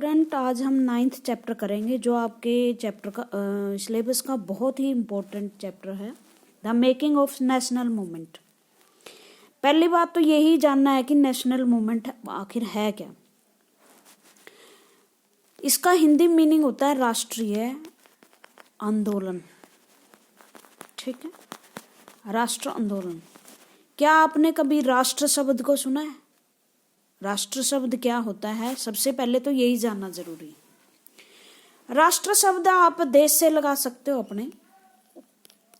Student, आज हम 9th chapter करेंगे जो आपके चैप्टर का सिलेबस का बहुत ही इम्पोर्टेंट चैप्टर है, the making of national movement. पहली बात तो यही जानना है कि नेशनल मूवमेंट आखिर है क्या। इसका हिंदी मीनिंग होता है राष्ट्रीय आंदोलन। ठीक है, राष्ट्र आंदोलन। क्या आपने कभी राष्ट्र शब्द को सुना है? राष्ट्र शब्द क्या होता है, सबसे पहले तो यही जानना जरूरी है। राष्ट्र शब्द आप देश से लगा सकते हो अपने,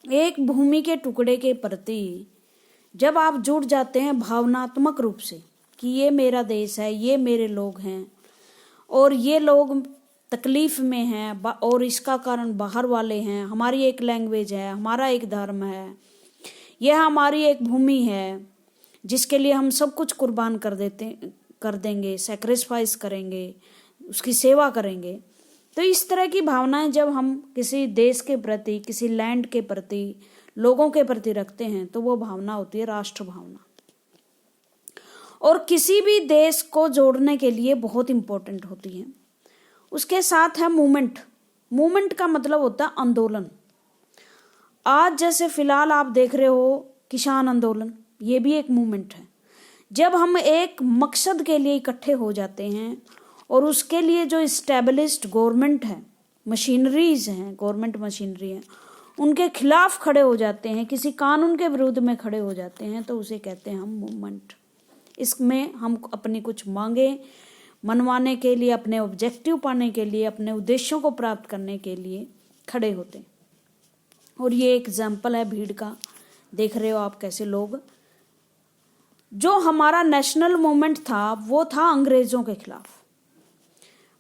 एक भूमि के टुकड़े के प्रति जब आप जुड़ जाते हैं भावनात्मक रूप से कि ये मेरा देश है, ये मेरे लोग हैं और ये लोग तकलीफ में हैं और इसका कारण बाहर वाले हैं, हमारी एक लैंग्वेज है, हमारा एक धर्म है, यह हमारी एक भूमि है जिसके लिए हम सब कुछ कुर्बान कर देंगे, सैक्रिफाइस करेंगे, उसकी सेवा करेंगे। तो इस तरह की भावनाएं जब हम किसी देश के प्रति, किसी लैंड के प्रति, लोगों के प्रति रखते हैं तो वो भावना होती है राष्ट्र भावना, और किसी भी देश को जोड़ने के लिए बहुत इंपॉर्टेंट होती है। उसके साथ है मूवमेंट। मूवमेंट का मतलब होता है आंदोलन। आज जैसे फिलहाल आप देख रहे हो किसान आंदोलन, ये भी एक मूवमेंट है। जब हम एक मकसद के लिए इकट्ठे हो जाते हैं और उसके लिए जो इस्टेब्लिश्ड गवर्नमेंट है, मशीनरीज हैं, गवर्नमेंट मशीनरी है, उनके खिलाफ खड़े हो जाते हैं, किसी कानून के विरुद्ध में खड़े हो जाते हैं, तो उसे कहते हैं हम मूवमेंट। इसमें हम अपनी कुछ मांगे मनवाने के लिए, अपने ऑब्जेक्टिव पाने के लिए, अपने उद्देश्यों को प्राप्त करने के लिए खड़े होते हैं। और ये एग्जाम्पल है भीड़ का, देख रहे हो आप कैसे लोग। जो हमारा नेशनल मूवमेंट था वो था अंग्रेजों के खिलाफ।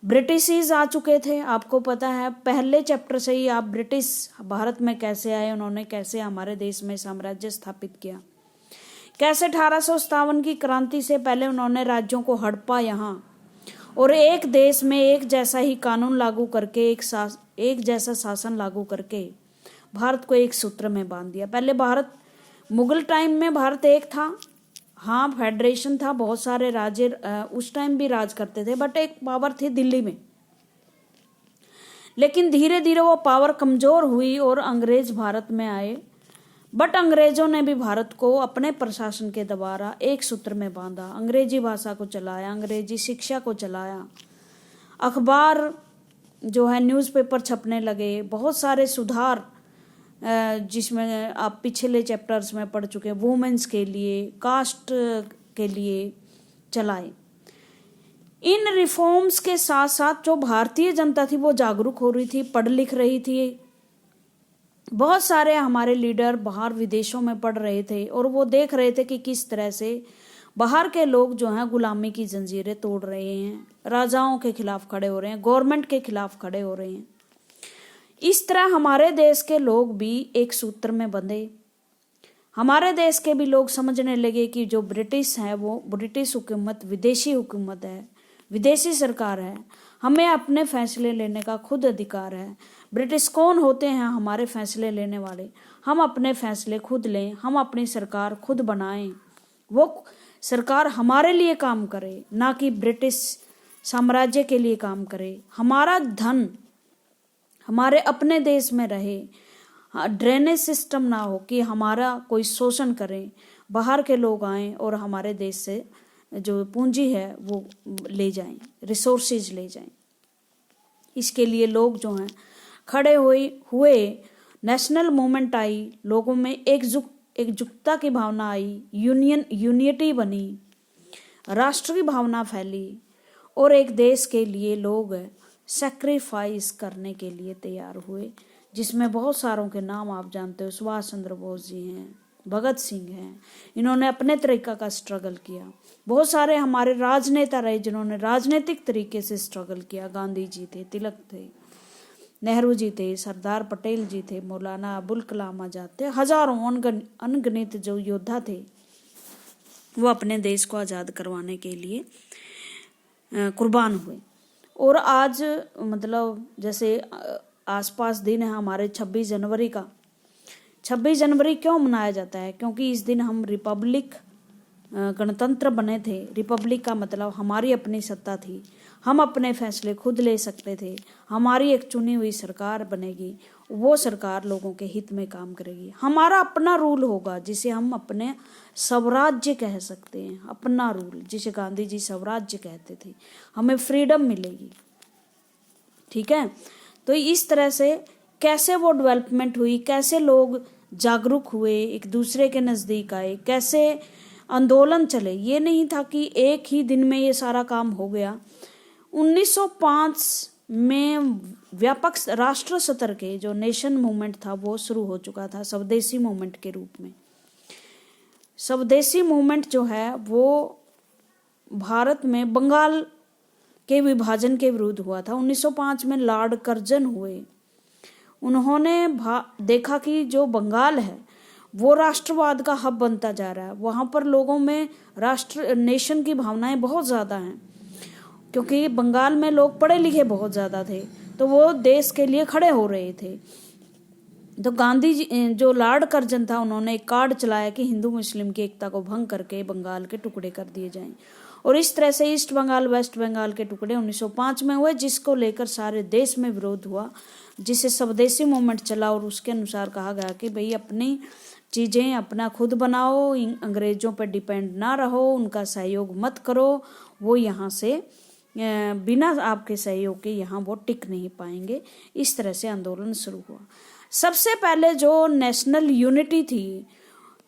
ब्रिटिश आ चुके थे, आपको पता है पहले चैप्टर से ही आप ब्रिटिश भारत में कैसे आए, उन्होंने कैसे हमारे देश में साम्राज्य स्थापित किया, कैसे 1857 की क्रांति से पहले उन्होंने राज्यों को हड़पा यहाँ, और एक देश में एक जैसा ही कानून लागू करके, एक जैसा शासन लागू करके भारत को एक सूत्र में बांध दिया। पहले भारत, मुगल टाइम में भारत एक था, हाँ फेडरेशन था, बहुत सारे राज्य उस टाइम भी राज करते थे, बट एक पावर थी दिल्ली में। लेकिन धीरे धीरे वो पावर कमजोर हुई और अंग्रेज भारत में आए, बट अंग्रेजों ने भी भारत को अपने प्रशासन के द्वारा एक सूत्र में बांधा, अंग्रेजी भाषा को चलाया, अंग्रेजी शिक्षा को चलाया, अखबार जो है न्यूज़पेपर छपने लगे, बहुत सारे सुधार जिसमें आप पिछले चैप्टर्स में पढ़ चुके हैं, वुमेन्स के लिए, कास्ट के लिए चलाए। इन रिफॉर्म्स के साथ साथ जो भारतीय जनता थी वो जागरूक हो रही थी, पढ़ लिख रही थी। बहुत सारे हमारे लीडर बाहर विदेशों में पढ़ रहे थे और वो देख रहे थे कि किस तरह से बाहर के लोग जो हैं गुलामी की जंजीरें तोड़ रहे हैं, राजाओं के खिलाफ खड़े हो रहे हैं, गवर्नमेंट के खिलाफ खड़े हो रहे हैं। इस तरह हमारे देश के लोग भी एक सूत्र में बंधे। हमारे देश के भी लोग समझने लगे कि जो ब्रिटिश है वो ब्रिटिश हुकूमत विदेशी हुकूमत है, विदेशी सरकार है, हमें अपने फैसले लेने का खुद अधिकार है। ब्रिटिश कौन होते हैं? हमारे फैसले लेने वाले। हम अपने फैसले खुद लें, हम अपनी सरकार खुद बनाएं, वो सरकार हमारे लिए काम करे, ना कि ब्रिटिश साम्राज्य के लिए काम करे। हमारा धन हमारे अपने देश में रहे, ड्रेनेज सिस्टम ना हो कि हमारा कोई शोषण करे, बाहर के लोग आएं और हमारे देश से जो पूंजी है वो ले जाएं, रिसोर्सेज ले जाएं। इसके लिए लोग जो हैं खड़े हुए, नेशनल मूवमेंट आई, लोगों में एकजुटता की भावना आई, यूनिटी बनी, राष्ट्र की भावना फैली और एक देश के लिए लोग सैक्रिफाइस करने के लिए तैयार हुए, जिसमें बहुत सारों के नाम आप जानते हो। सुभाष चंद्र बोस जी हैं, भगत सिंह हैं, इन्होंने अपने तरीका का स्ट्रगल किया। बहुत सारे हमारे राजनेता रहे जिन्होंने राजनीतिक तरीके से स्ट्रगल किया। गांधी जी थे, तिलक थे, नेहरू जी थे, सरदार पटेल जी थे, मौलाना अबुल कलाम आजाद थे, हजारों अनगिनत जो योद्धा थे वो अपने देश को आज़ाद करवाने के लिए कुर्बान हुए। और आज मतलब जैसे आसपास दिन है हमारे 26 जनवरी का। 26 जनवरी क्यों मनाया जाता है? क्योंकि इस दिन हम रिपब्लिक गणतंत्र बने थे। रिपब्लिक का मतलब हमारी अपनी सत्ता थी, हम अपने फैसले खुद ले सकते थे, हमारी एक चुनी हुई सरकार बनेगी, वो सरकार लोगों के हित में काम करेगी, हमारा अपना रूल होगा जिसे हम अपने स्वराज्य कह सकते हैं, अपना रूल जिसे गांधी जी स्वराज्य कहते थे, हमें फ्रीडम मिलेगी। ठीक है, तो इस तरह से कैसे वो डेवलपमेंट हुई, कैसे लोग जागरूक हुए, एक दूसरे के नज़दीक आए, कैसे आंदोलन चले। ये नहीं था कि एक ही दिन में ये सारा काम हो गया। 1905 में व्यापक राष्ट्र स्तर के जो नेशन मूवमेंट था वो शुरू हो चुका था स्वदेशी मूवमेंट के रूप में। स्वदेशी मूवमेंट जो है वो भारत में बंगाल के विभाजन के विरुद्ध हुआ था। 1905 में लॉर्ड कर्जन हुए, उन्होंने देखा कि जो बंगाल है वो राष्ट्रवाद का हब बनता जा रहा है, वहाँ पर लोगों में राष्ट्र नेशन की भावनाएं बहुत ज़्यादा हैं, क्योंकि बंगाल में लोग पढ़े लिखे बहुत ज़्यादा थे, तो वो देश के लिए खड़े हो रहे थे। तो गांधी जी जो लॉर्ड कर्जन था, उन्होंने एक कार्ड चलाया कि हिंदू मुस्लिम की एकता को भंग करके बंगाल के टुकड़े कर दिए जाएं, और इस तरह से ईस्ट बंगाल वेस्ट बंगाल के टुकड़े 1905 में हुए, जिसको लेकर सारे देश में विरोध हुआ, जिसे स्वदेशी मूवमेंट चला। और उसके अनुसार कहा गया कि भाई अपनी चीज़ें अपना खुद बनाओ, अंग्रेजों पर डिपेंड ना रहो, उनका सहयोग मत करो, वो यहाँ से बिना आपके सहयोग के यहाँ वो टिक नहीं पाएंगे। इस तरह से आंदोलन शुरू हुआ। सबसे पहले जो नेशनल यूनिटी थी,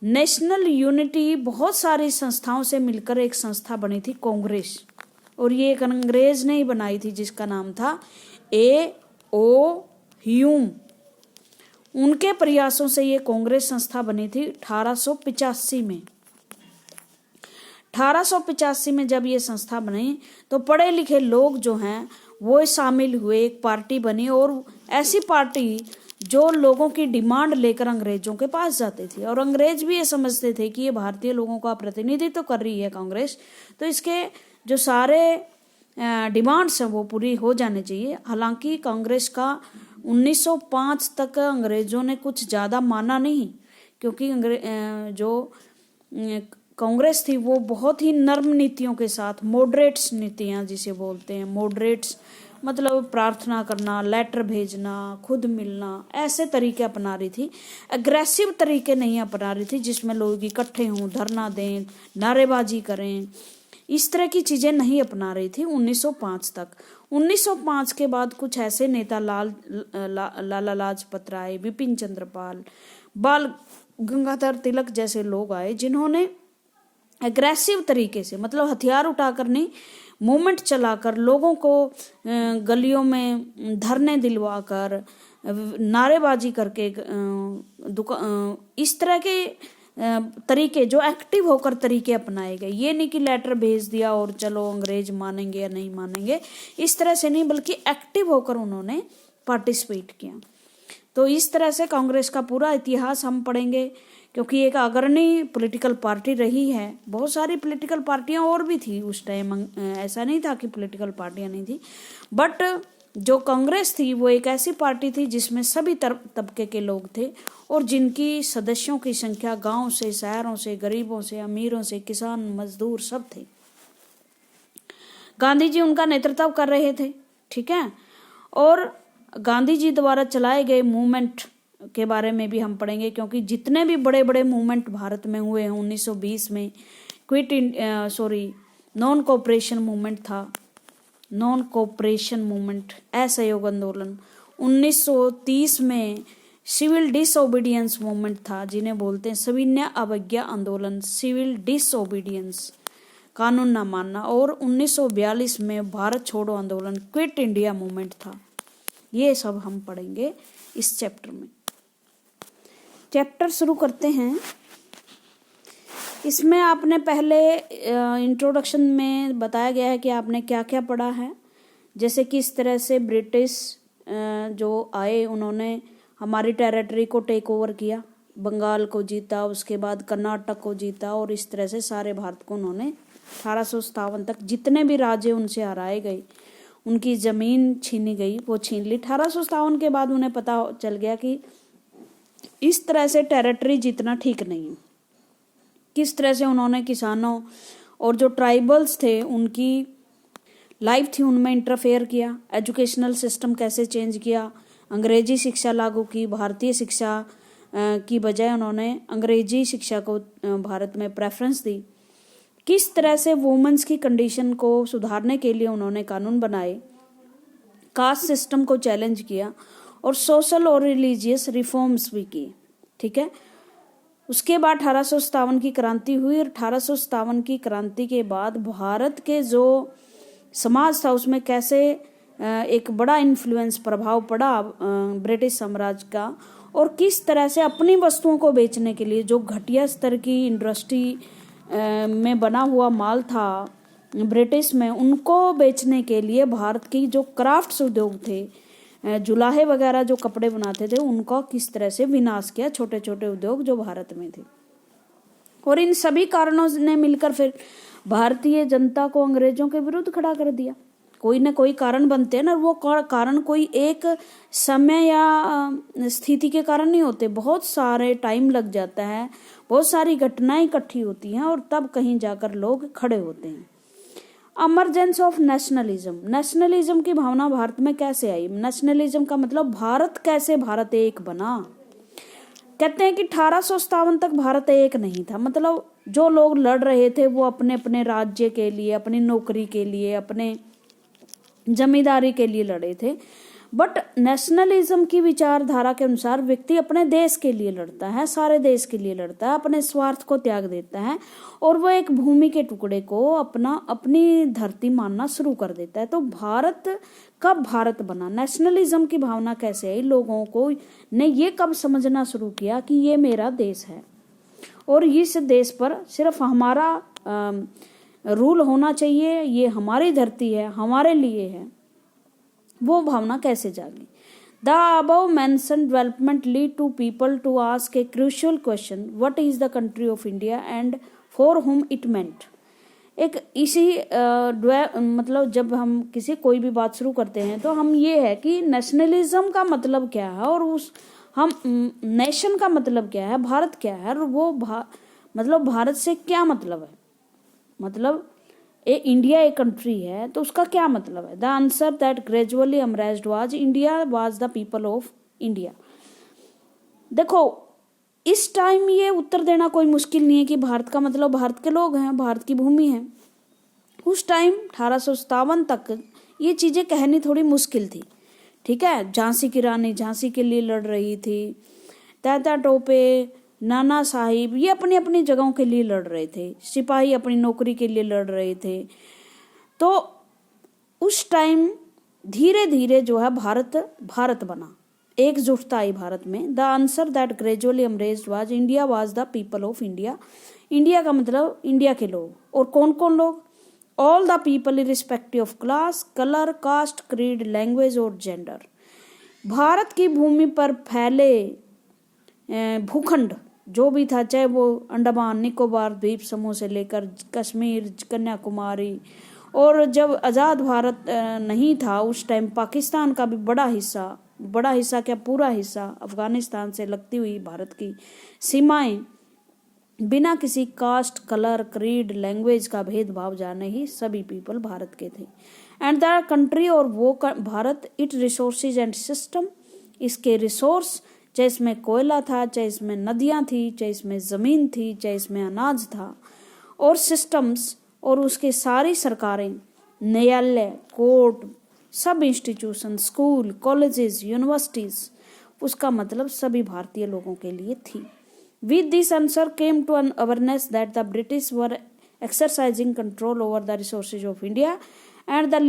नेशनल यूनिटी बहुत सारी संस्थाओं से मिलकर एक संस्था बनी थी, कांग्रेस, और ये एक अंग्रेज ने ही बनाई थी जिसका नाम था A.O. ह्यूम। उनके प्रयासों से ये कांग्रेस संस्था बनी थी 1885 में। 1885 में जब ये संस्था बनी तो पढ़े लिखे लोग जो हैं वो शामिल हुए, एक पार्टी बनी, और ऐसी पार्टी जो लोगों की डिमांड लेकर अंग्रेजों के पास जाती थी, और अंग्रेज भी ये समझते थे कि ये भारतीय लोगों का प्रतिनिधित्व कर रही है कांग्रेस, तो इसके जो सारे डिमांड्स हैं वो पूरी हो जाने चाहिए। हालांकि कांग्रेस का 1905 तक अंग्रेजों ने कुछ ज़्यादा माना नहीं, क्योंकि जो कांग्रेस थी वो बहुत ही नर्म नीतियों के साथ, मॉडरेट्स नीतियाँ जिसे बोलते हैं, मॉडरेट्स मतलब प्रार्थना करना, लेटर भेजना, खुद मिलना, ऐसे तरीके अपना रही थी। एग्रेसिव तरीके नहीं अपना रही थी जिसमें लोग इकट्ठे हों, धरना दें, नारेबाजी करें, इस तरह की चीज़ें नहीं अपना रही थी 1905 तक। 1905 के बाद कुछ ऐसे नेता लाला लाजपत राय, विपिन चंद्र पाल, बाल गंगाधर तिलक जैसे लोग आए, जिन्होंने एग्रेसिव तरीके से, मतलब हथियार उठाकर नहीं, मूवमेंट चलाकर, लोगों को गलियों में धरने दिलवाकर, नारेबाजी करके, इस तरह के तरीके, जो एक्टिव होकर तरीके अपनाए गए। ये नहीं कि लेटर भेज दिया और चलो अंग्रेज मानेंगे या नहीं मानेंगे, इस तरह से नहीं, बल्कि एक्टिव होकर उन्होंने पार्टिसिपेट किया। तो इस तरह से कांग्रेस का पूरा इतिहास हम पढ़ेंगे, क्योंकि एक अग्रणी पॉलिटिकल पार्टी रही है। बहुत सारी पॉलिटिकल पार्टियां और भी थी उस टाइम, ऐसा नहीं था कि पॉलिटिकल पार्टियां नहीं थी, बट जो कांग्रेस थी वो एक ऐसी पार्टी थी जिसमें सभी तबके के लोग थे, और जिनकी सदस्यों की संख्या गांव से, शहरों से, गरीबों से, अमीरों से, किसान, मजदूर सब थे। गांधी जी उनका नेतृत्व कर रहे थे, ठीक है। और गांधी जी द्वारा चलाए गए मूवमेंट के बारे में भी हम पढ़ेंगे, क्योंकि जितने भी बड़े बड़े मूवमेंट भारत में हुए हैं, 1920 में नॉन कोऑपरेशन मूवमेंट था, नॉन कोऑपरेशन मूवमेंट, असहयोग आंदोलन। 1930 में सिविल डिसओबीडियंस मूवमेंट था, जिन्हें बोलते हैं सविनय अवज्ञा आंदोलन, सिविल डिसओबीडियंस, कानून ना मानना। और 1942 में भारत छोड़ो आंदोलन, क्विट इंडिया मूवमेंट था। ये सब हम पढ़ेंगे इस चैप्टर में। चैप्टर शुरू करते हैं। इसमें आपने पहले इंट्रोडक्शन में बताया गया है कि आपने क्या क्या पढ़ा है, जैसे किस तरह से ब्रिटिश जो आए उन्होंने हमारी टेरिटरी को टेक ओवर किया, बंगाल को जीता, उसके बाद कर्नाटक को जीता, और इस तरह से सारे भारत को उन्होंने 1857 तक जितने भी राज्य उनसे हराए गए, उनकी ज़मीन छीनी गई, वो छीन ली। 1857 के बाद उन्हें पता चल गया कि इस तरह से टेरिटरी जीतना ठीक नहीं है, किस तरह से उन्होंने किसानों और जो ट्राइबल्स थे उनकी लाइफ थी उनमें इंटरफेयर किया, एजुकेशनल सिस्टम कैसे चेंज किया, अंग्रेजी शिक्षा लागू की, भारतीय शिक्षा की बजाय उन्होंने अंग्रेजी शिक्षा को भारत में प्रेफरेंस दी, किस तरह से वुमेन्स की कंडीशन को सुधारने के लिए उन्होंने कानून बनाए, कास्ट सिस्टम को चैलेंज किया और सोशल और रिलीजियस रिफॉर्म्स भी किए। ठीक है, उसके बाद 1857 की क्रांति हुई और 1857 की क्रांति के बाद भारत के जो समाज था उसमें कैसे एक बड़ा इन्फ्लुएंस प्रभाव पड़ा ब्रिटिश साम्राज्य का, और किस तरह से अपनी वस्तुओं को बेचने के लिए जो घटिया स्तर की इंडस्ट्री में बना हुआ माल था ब्रिटिश में, उनको बेचने के लिए भारत की जो क्राफ्ट्स उद्योग थे, जुलाहे वगैरह जो कपड़े बनाते थे, उनका किस तरह से विनाश किया, छोटे छोटे उद्योग जो भारत में थे। और इन सभी कारणों ने मिलकर फिर भारतीय जनता को अंग्रेजों के विरुद्ध खड़ा कर दिया। कोई ना कोई कारण बनते हैं ना, वो कारण कोई एक समय या स्थिति के कारण नहीं होते, बहुत सारे टाइम लग जाता है, बहुत सारी घटनाएं इकट्ठी होती हैं और तब कहीं जाकर लोग खड़े होते हैं। इमरजेंस ऑफ नेशनलिज्म, नेशनलिज्म की भावना भारत में कैसे आई? नेशनलिज्म का मतलब भारत कैसे भारत एक बना। कहते हैं कि 1857 तक भारत एक नहीं था, मतलब जो लोग लड़ रहे थे वो अपने अपने राज्य के लिए, अपनी नौकरी के लिए, अपने जमींदारी के लिए लड़े थे। बट नेशनलिज्म की विचारधारा के अनुसार व्यक्ति अपने देश के लिए लड़ता है, सारे देश के लिए लड़ता है, अपने स्वार्थ को त्याग देता है और वो एक भूमि के टुकड़े को अपनी धरती मानना शुरू कर देता है। तो भारत कब भारत बना? नेशनलिज्म की भावना कैसे आई? लोगों को ने ये कब समझना शुरू किया कि ये मेरा देश है और इस देश पर सिर्फ हमारा रूल होना चाहिए, ये हमारी धरती है, हमारे लिए है, वो भावना कैसे जागी? The above mentioned development lead to people to ask a crucial question, what is the country of India and for whom it meant. एक इसी मतलब जब हम कोई भी बात शुरू करते हैं तो हम ये है कि नेशनलिज्म का मतलब क्या है और उस हम नेशन का मतलब क्या है, भारत क्या है, और वो मतलब भारत से क्या मतलब है, मतलब इंडिया एक कंट्री है तो उसका क्या मतलब है? The answer that gradually emerged was India was the people of India. देखो इस टाइम ये उत्तर देना कोई मुश्किल नहीं है कि भारत का मतलब भारत के लोग हैं, भारत की भूमि है। उस टाइम 1857 तक ये चीजें कहनी थोड़ी मुश्किल थी। ठीक है, झांसी की रानी झांसी के लिए लड़ रही थी, तात्या टोपे, नाना साहिब, ये अपनी अपनी जगहों के लिए लड़ रहे थे, सिपाही अपनी नौकरी के लिए लड़ रहे थे। तो उस टाइम धीरे धीरे जो है भारत बना, एकजुटता आई भारत में। The answer that gradually emerged was India was the people of India. India का मतलब इंडिया के लोग, और कौन कौन लोग? All the people irrespective of class, colour, caste, creed, language और जेंडर। भारत की भूमि पर फैले भूखंड जो भी था, चाहे वो अंडमान निकोबार द्वीप समूह से लेकर कश्मीर, कन्याकुमारी, और जब आज़ाद भारत नहीं था उस टाइम पाकिस्तान का भी बड़ा हिस्सा क्या पूरा हिस्सा अफगानिस्तान से लगती हुई भारत की सीमाएं बिना किसी कास्ट, कलर, क्रीड, लैंग्वेज का भेदभाव जाने ही सभी पीपल भारत के थे। एंड द कंट्री, और वो Bharat, it resources and system, इसके रिसोर्स, चाहे इसमें कोयला था, चाहे इसमें नदियां थी, चाहे इसमें जमीन थी, चाहे इसमें अनाज था, और सिस्टम्स, और उसके सारी सरकारें, न्यायालय, कोर्ट, सब इंस्टीट्यूशन, स्कूल, कॉलेजेस, यूनिवर्सिटीज, उसका मतलब सभी भारतीय लोगों के लिए थी। With this answer came to an awareness that the British were exercising control over the resources of India and the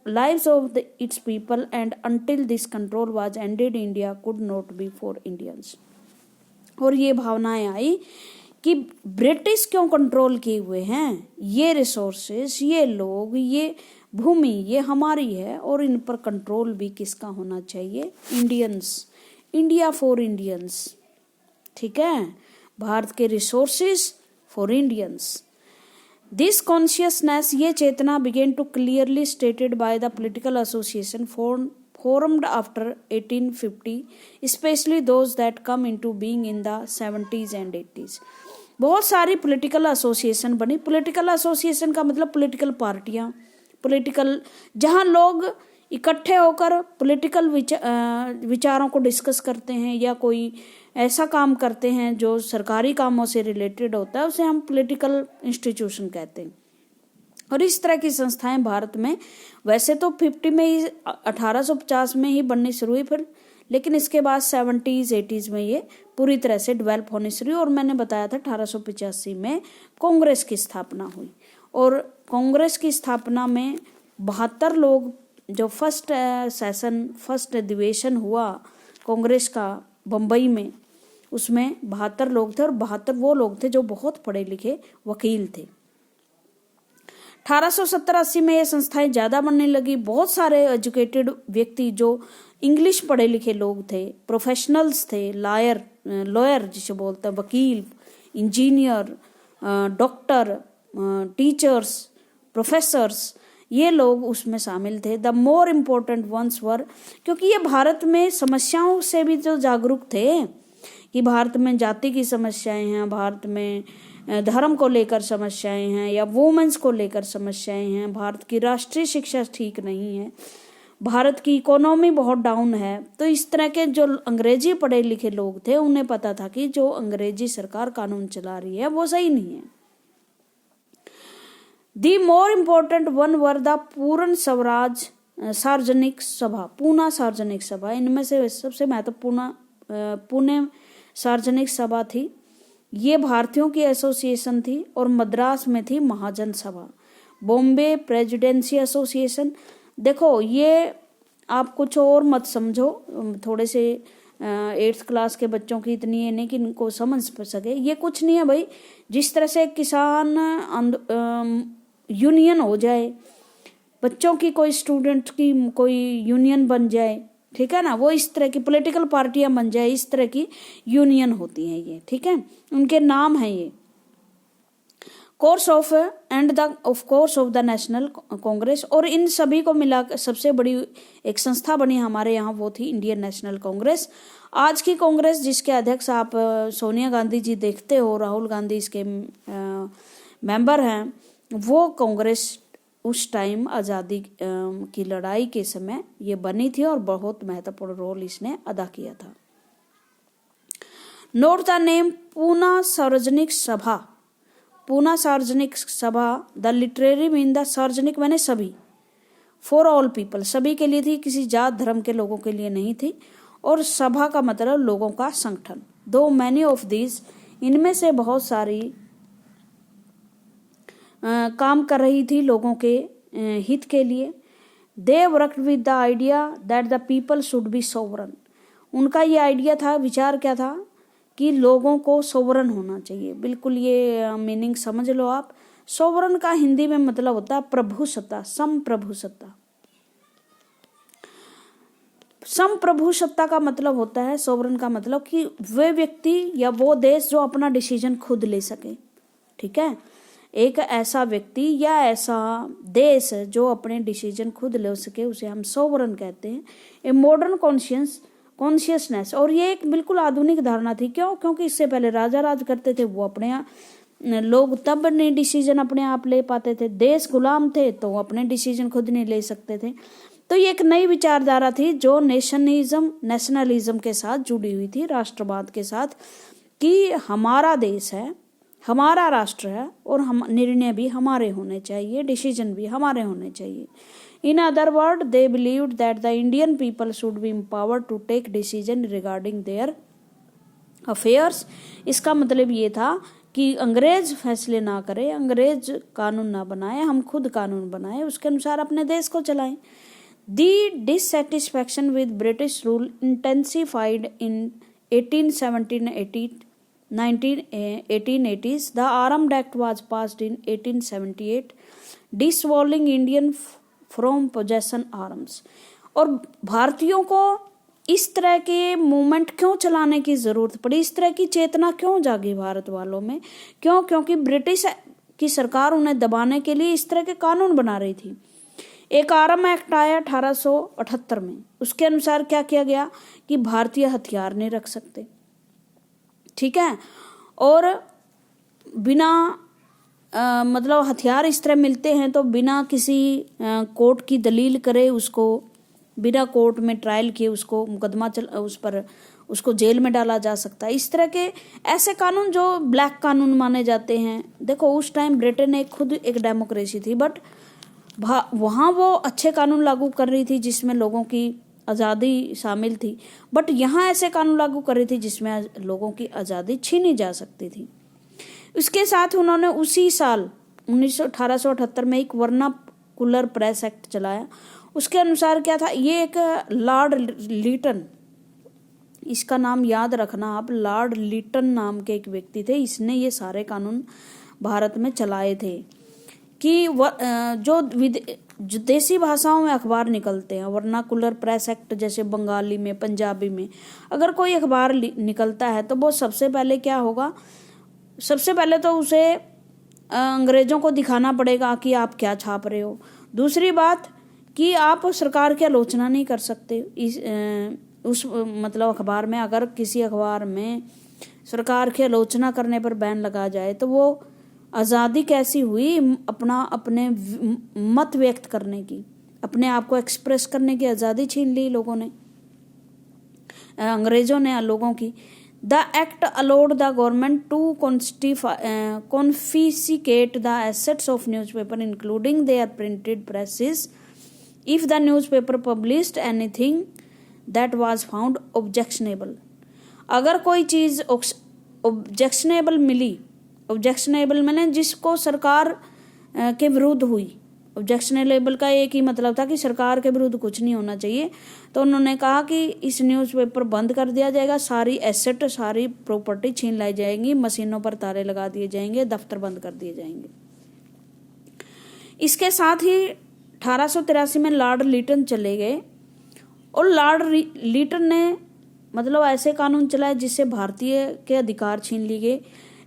lives of its people, and until this control was ended, India could not be for Indians. और ये भावनाएं आई कि British क्यों control किए हुए हैं, ये resources, ये लोग, ये भूमि, ये हमारी है, और इन पर कंट्रोल भी किसका होना चाहिए? Indians, India for Indians. ठीक है, भारत के resources for Indians. This consciousness, ये चेतना, began to clearly stated by the political association formed after 1850, especially those that come into being in the 70s and 80s. बहुत सारी पॉलिटिकल एसोसिएशन बनी। Political association का मतलब पॉलिटिकल पार्टियां, political, जहां लोग इकट्ठे होकर पॉलिटिकल विचारों को डिस्कस करते हैं या कोई ऐसा काम करते हैं जो सरकारी कामों से रिलेटेड होता है, उसे हम पॉलिटिकल इंस्टीट्यूशन कहते हैं। और इस तरह की संस्थाएं भारत में वैसे तो 50 में ही 1850 में ही बननी शुरू हुई, फिर लेकिन इसके बाद 70s 80s में ये पूरी तरह से डेवलप होनी शुरू हुई। और मैंने बताया था 1885 में कांग्रेस की स्थापना हुई, और कांग्रेस की स्थापना में 72 लोग, जो फर्स्ट अधिवेशन हुआ कांग्रेस का बम्बई में, उसमें 72 लोग थे, और 72 वो लोग थे जो बहुत पढ़े लिखे वकील थे। 1870-80 में ये संस्थाएं ज्यादा बनने लगी। बहुत सारे एजुकेटेड व्यक्ति जो इंग्लिश पढ़े लिखे लोग थे, प्रोफेशनल्स थे, लॉयर जिसे बोलते हैं, वकील, इंजीनियर, डॉक्टर, टीचर्स, प्रोफेसर्स, ये लोग उसमें शामिल थे। The more important ones were, क्योंकि ये भारत में समस्याओं से भी जो जागरूक थे कि भारत में जाति की समस्याएं हैं, भारत में धर्म को लेकर समस्याएं हैं, या वुमेन्स को लेकर समस्याएं हैं, भारत की राष्ट्रीय शिक्षा ठीक नहीं है, भारत की इकोनॉमी बहुत डाउन है। तो इस तरह के जो अंग्रेजी पढ़े लिखे लोग थे, उन्हें पता था कि जो अंग्रेजी सरकार कानून चला रही है वो सही नहीं है। The more important one were the Purna Swaraj सार्वजनिक सभा, पूना सार्वजनिक सभा। इनमें से सबसे महत्वपूर्ण पुणे सार्वजनिक सभा थी। ये भारतीयों की एसोसिएशन थी, और मद्रास में थी महाजन सभा। बॉम्बे प्रेसिडेंसी एसोसिएशन, देखो ये आप कुछ और मत समझो, थोड़े से 8th क्लास के बच्चों की इतनी है नहीं कि इनको समझ सके। ये कुछ नहीं है भाई, जिस तरह से किसान यूनियन हो जाए, बच्चों की कोई स्टूडेंट की कोई यूनियन बन जाए, ठीक है ना, वो इस तरह की पॉलिटिकल पार्टियां बन जाए, इस तरह की यूनियन होती हैं ये, ठीक है, उनके नाम है ये। Course of the national Congress, और इन सभी को मिलाकर सबसे बड़ी एक संस्था बनी हमारे यहाँ, वो थी इंडियन नेशनल कांग्रेस। आज की कांग्रेस जिसके अध्यक्ष आप सोनिया गांधी जी देखते हो, राहुल गांधी इसके मेंबर हैं, वो कांग्रेस उस टाइम आज़ादी की लड़ाई के समय ये बनी थी, और बहुत महत्वपूर्ण रोल इसने अदा किया था। नोट द नेम पूना सार्वजनिक सभा। पूना सार्वजनिक सभा, द लिटरेरी मीन द सार्वजनिक मैंने सभी, फॉर ऑल पीपल, सभी के लिए थी, किसी जात धर्म के लोगों के लिए नहीं थी। और सभा का मतलब लोगों का संगठन। दो मैनी ऑफ दीज, इनमें से बहुत सारी काम कर रही थी लोगों के हित के लिए। They worked with the idea that the people should B sovereign. उनका ये आइडिया था, विचार क्या था कि लोगों को सोवरन होना चाहिए। बिल्कुल ये मीनिंग समझ लो आप। सोवरन का हिंदी में मतलब होता है प्रभुसत्ता, संप्रभुसत्ता। संप्रभुसत्ता का मतलब होता है, सोवरन का मतलब कि वे व्यक्ति या वो देश जो अपना डिसीजन खुद ले सके, ठीक है। एक ऐसा व्यक्ति या ऐसा देश जो अपने डिसीजन खुद ले सके, उसे हम सोवरन कहते हैं। ए मॉडर्न कॉन्शियसनेस, और ये एक बिल्कुल आधुनिक धारणा थी। क्यों? क्योंकि इससे पहले राजा राज करते थे, वो अपने लोग तब नहीं डिसीजन अपने आप ले पाते थे। देश गुलाम थे तो अपने डिसीजन खुद नहीं ले सकते थे। तो ये एक नई विचारधारा थी जो नेशनलिज्म के साथ जुड़ी हुई थी, राष्ट्रवाद के साथ, कि हमारा देश है, हमारा राष्ट्र है, और हम निर्णय भी हमारे होने चाहिए, डिसीजन भी हमारे होने चाहिए। In other word, they believed that the Indian people should be empowered to take decision regarding their affairs. इसका मतलब ये था कि अंग्रेज फैसले ना करे, अंग्रेज कानून ना बनाए, हम खुद कानून बनाए, उसके अनुसार अपने देश को चलाएं। The dissatisfaction with British rule intensified in 1880s. The Armed Act was passed in 1878, disavowing Indian from possession arms. और भारतीयों को इस तरह के मूवमेंट क्यों चलाने की जरूरत पड़ी, इस तरह की चेतना क्यों जागी भारत वालों में? क्यों? क्योंकि ब्रिटिश की सरकार उन्हें दबाने के लिए इस तरह के कानून बना रही थी। एक आर्म एक्ट आया 1878 में। उसके अनुसार क्या किया गया कि भारतीय हथियार नहीं रख सकते, ठीक है। और बिना मतलब हथियार इस तरह मिलते हैं तो बिना किसी कोर्ट की दलील करे उसको, बिना कोर्ट में ट्रायल किए उसको मुकदमा उस पर उसको जेल में डाला जा सकता है। इस तरह के ऐसे कानून जो ब्लैक कानून माने जाते हैं। देखो उस टाइम ब्रिटेन एक खुद एक डेमोक्रेसी थी, बट वहाँ वो अच्छे कानून लागू कर रही थी जिसमें लोगों की आज़ादी शामिल थी, बट यहाँ ऐसे कानून लागू कर रही थी जिसमें लोगों की आज़ादी छीनी जा सकती थी। उसके साथ उन्होंने उसी साल 1878 में एक वर्नाकुलर प्रेस एक्ट चलाया। उसके अनुसार क्या था, ये एक लॉर्ड लिटन, इसका नाम याद रखना आप, लॉर्ड लिटन नाम के एक व्यक्ति थे, इसने ये सारे कानून भारत में चलाए थे कि जो देसी भाषाओं में अखबार निकलते हैं, वर्नाकुलर प्रेस एक्ट, जैसे बंगाली में, पंजाबी में अगर कोई अखबार निकलता है तो वो सबसे पहले क्या होगा, सबसे पहले तो उसे अंग्रेजों को दिखाना पड़ेगा कि आप क्या छाप रहे हो। दूसरी बात कि आप सरकार की आलोचना नहीं कर सकते उस मतलब अखबार में। अगर किसी अखबार में सरकार की आलोचना करने पर बैन लगा जाए तो वो आज़ादी कैसी हुई, अपने मत व्यक्त करने की, अपने आप को एक्सप्रेस करने की आज़ादी छीन ली लोगों ने, अंग्रेजों ने लोगों की। The act allowed the government to confiscate the assets of newspaper including their printed presses if the newspaper published anything that was found objectionable। अगर कोई चीज़ ऑब्जेक्शनेबल मिली, ऑब्जेक्शनेबल मैंने जिसको सरकार के विरुद्ध हुई, ऑब्जेक्शनेबल का एक ही मतलब था कि सरकार के विरुद्ध कुछ नहीं होना चाहिए, तो उन्होंने कहा कि इस न्यूज़पेपर बंद कर दिया जाएगा, सारी एसेट सारी प्रॉपर्टी छीन लाई जाएंगी, मशीनों पर ताले लगा दिए जाएंगे, दफ्तर बंद कर दिए जाएंगे। इसके साथ ही 1883 में लॉर्ड लिटन चले गए और लॉर्ड लिटन ने मतलब ऐसे कानून चलाए जिससे भारतीय के अधिकार छीन लिए गए।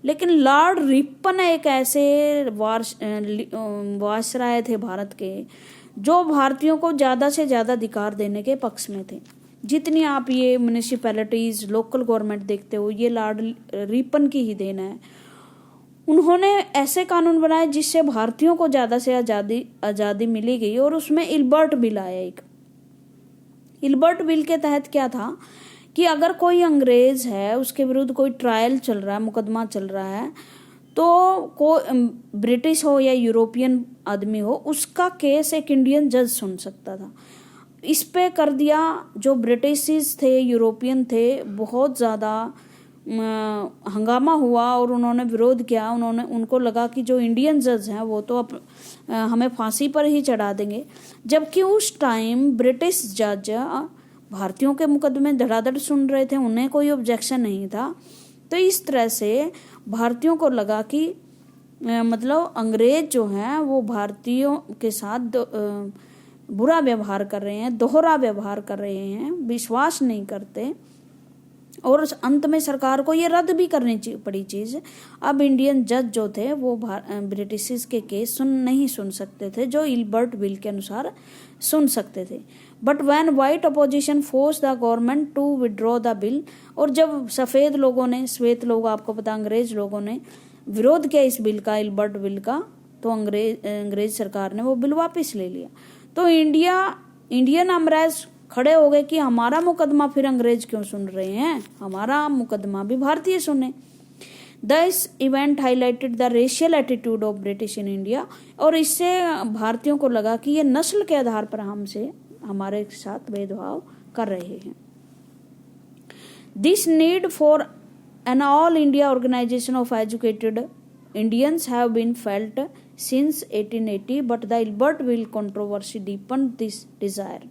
लेकिन लॉर्ड रिपन एक ऐसे वायसराय थे भारत के जो भारतीयों को ज़्यादा से ज़्यादा अधिकार देने के पक्ष में थे। जितनी आप ये म्यूनिसिपैलिटीज़ लोकल गवर्नमेंट देखते हो, ये लॉर्ड रिपन की ही देन है। उन्होंने ऐसे कानून बनाए जिससे भारतीयों को ज़्यादा से आज़ादी मिली गई। और उसमें इल्बर्ट बिल आया एक। इल्बर्ट बिल के तहत क्या था कि अगर कोई अंग्रेज है, उसके विरुद्ध कोई ट्रायल चल रहा है, मुकदमा चल रहा है, तो ब्रिटिश हो या यूरोपियन आदमी हो, उसका केस एक इंडियन जज सुन सकता था। इस पे कर दिया, जो ब्रिटिश थे, यूरोपियन थे, बहुत ज़्यादा हंगामा हुआ और उन्होंने विरोध किया। उनको लगा कि जो इंडियन जज हैं वो तो हमें फांसी पर ही चढ़ा देंगे, जबकि उस टाइम ब्रिटिश जज भारतीयों के मुकदमे धड़ाधड़ सुन रहे थे, उन्हें कोई ऑब्जेक्शन नहीं था। तो इस तरह से भारतीयों को लगा कि मतलब अंग्रेज जो हैं वो भारतीयों के साथ बुरा व्यवहार कर रहे हैं, दोहरा व्यवहार कर रहे हैं, विश्वास नहीं करते। और अंत में सरकार को ये रद्द भी करनी पड़ी चीज़। अब इंडियन जज जो थे वो ब्रिटिश के केस नहीं सुन सकते थे, जो इल्बर्ट बिल के अनुसार सुन सकते थे। But when white opposition force the government to withdraw the bill, और जब सफ़ेद लोगों ने, श्वेत लोग आपको पता अंग्रेज लोगों ने विरोध किया इस बिल का, इल्बर्ट बिल का, तो अंग्रेज सरकार ने वो बिल वापस ले लिया। तो इंडियन अंग्रेज खड़े हो गए कि हमारा मुकदमा फिर अंग्रेज क्यों सुन रहे हैं, हमारा मुकदमा भी भारतीय सुने। This event highlighted the racial attitude of British in India, और इससे भारतीयों को लगा कि ये नस्ल के आधार पर हमारे साथ भेदभाव कर रहे हैं। This need for an all India organisation of educated Indians have been felt since 1880, but the Ilbert bill controversy deepen this desire.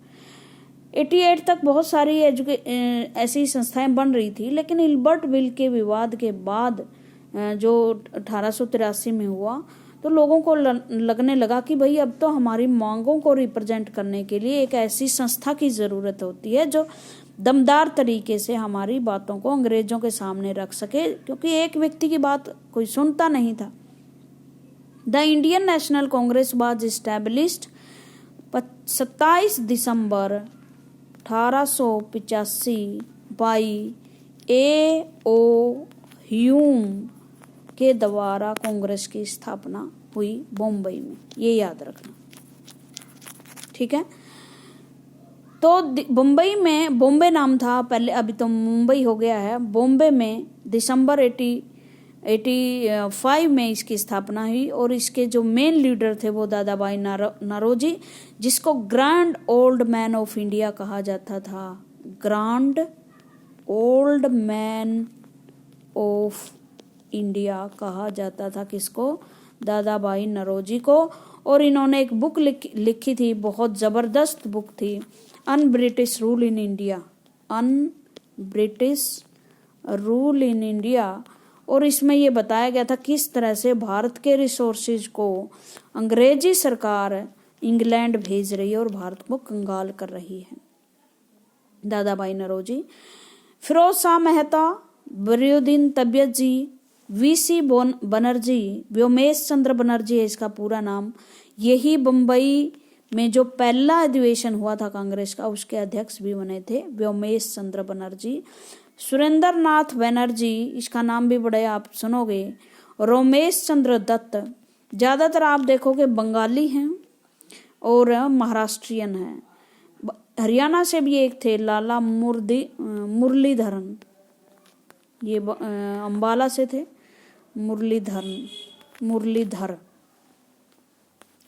88 तक बहुत सारी ऐसी संस्थाएं बन रही थी, लेकिन इल्बर्ट बिल के विवाद के बाद जो 1883 में हुआ, तो लोगों को लगने लगा कि भाई अब तो हमारी मांगों को रिप्रेजेंट करने के लिए एक ऐसी संस्था की ज़रूरत होती है जो दमदार तरीके से हमारी बातों को अंग्रेजों के सामने रख सके, क्योंकि एक व्यक्ति की बात कोई सुनता नहीं था। The Indian national Congress was established 27 December 1885 by A.O. Hume के द्वारा कांग्रेस की स्थापना हुई बम्बई में, ये याद रखना, ठीक है। तो बम्बई में, बॉम्बे नाम था पहले, अभी तो मुंबई हो गया है। बॉम्बे में दिसंबर 1885 में इसकी स्थापना हुई और इसके जो मेन लीडर थे वो दादा भाई नौरोजी, जिसको grand old man of India कहा जाता था। Grand old man of India कहा जाता था किसको? दादा भाई नौरोजी को। और इन्होंने एक बुक लिखी थी, बहुत ज़बरदस्त बुक थी, un British rule in India, un British rule in India. और इसमें ये बताया गया था किस तरह से भारत के रिसोर्सेज को अंग्रेजी सरकार इंग्लैंड भेज रही है और भारत को कंगाल कर रही है। दादा भाई नौरोजी, फिरोज शाह मेहता, बरियुद्दीन तबियत जी, वीसी बनर्जी, व्योमेश चंद्र बनर्जी है इसका पूरा नाम। यही बम्बई में जो पहला अधिवेशन हुआ था कांग्रेस का, उसके अध्यक्ष भी बने थे व्योमेश चंद्र बनर्जी। सुरेंद्र नाथ बनर्जी, इसका नाम भी बड़े आप सुनोगे। रोमेश चंद्र दत्त, ज़्यादातर आप देखोगे बंगाली हैं और महाराष्ट्रियन हैं। हरियाणा से भी एक थे, लाला मुरलीधरन, ये अंबाला से थे, मुरलीधर,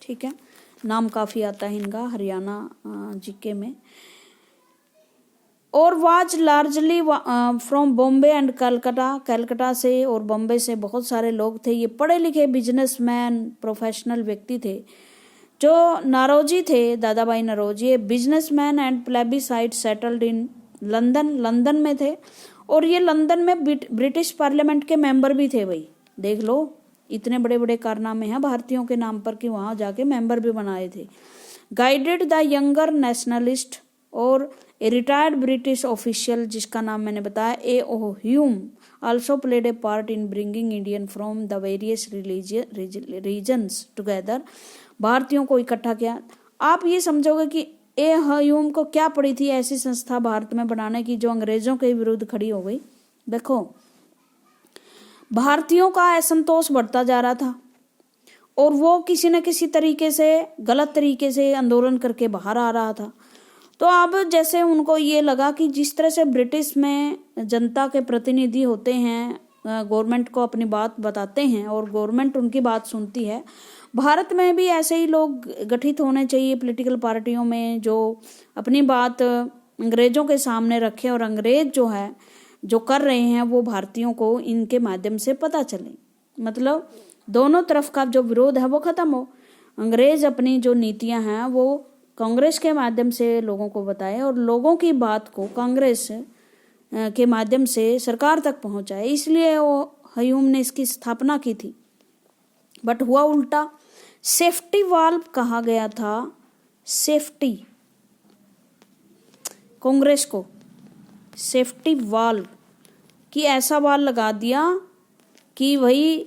ठीक है। नाम काफ़ी आता है इनका हरियाणा जीके में। और was largely from Bombay and Calcutta से और बॉम्बे से बहुत सारे लोग थे। ये पढ़े लिखे बिजनेसमैन, प्रोफेशनल व्यक्ति थे। जो नौरोजी थे, Dadabhai Naoroji, businessman and plebiscite settled in London में थे। और ये लंदन में ब्रिटिश पार्लियामेंट के मेंबर भी थे। भाई देख लो, इतने बड़े बड़े कारनामे हैं भारतीयों के नाम पर कि वहां जाके मेंबर भी बनाए थे। गाइडेड द यंगर नेशनलिस्ट, और ए रिटायर्ड ब्रिटिश ऑफिशियल जिसका नाम मैंने बताया, A O Hume, also played a part in bringing Indian from the various regions together. भारतीयों को इकट्ठा किया। आप ये समझोगे कि ए ह्यूम को क्या पड़ी थी ऐसी संस्था भारत में बनाने की जो अंग्रेजों के विरुद्ध खड़ी हो गई। देखो, भारतीयों का असंतोष बढ़ता जा रहा था और वो किसी न किसी तरीके से, गलत तरीके से आंदोलन करके बाहर आ रहा था। तो अब जैसे उनको ये लगा कि जिस तरह से ब्रिटिश में जनता के प्रतिनिधि होते हैं, गवर्नमेंट को अपनी बात बताते हैं और गवर्नमेंट उनकी बात सुनती है, भारत में भी ऐसे ही लोग गठित होने चाहिए पॉलिटिकल पार्टियों में, जो अपनी बात अंग्रेजों के सामने रखें और अंग्रेज जो है जो कर रहे हैं वो भारतीयों को इनके माध्यम से पता चले। मतलब दोनों तरफ का जो विरोध है वो खत्म हो। अंग्रेज अपनी जो नीतियां हैं वो कांग्रेस के माध्यम से लोगों को बताए और लोगों की बात को कांग्रेस के माध्यम से सरकार तक पहुंचाए। इसलिए वो ह्यूम ने इसकी स्थापना की थी। बट हुआ उल्टा। सेफ्टी वाल्व कहा गया था, सेफ्टी, कांग्रेस को सेफ्टी वाल्व कि ऐसा वाल लगा दिया कि वही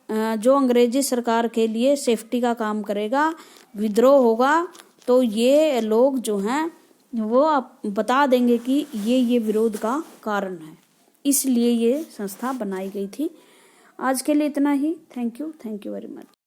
जो अंग्रेजी सरकार के लिए सेफ्टी का काम करेगा, विद्रोह होगा तो ये लोग जो हैं वो बता देंगे कि ये विरोध का कारण है। इसलिए ये संस्था बनाई गई थी। आज के लिए इतना ही। Thank you very much.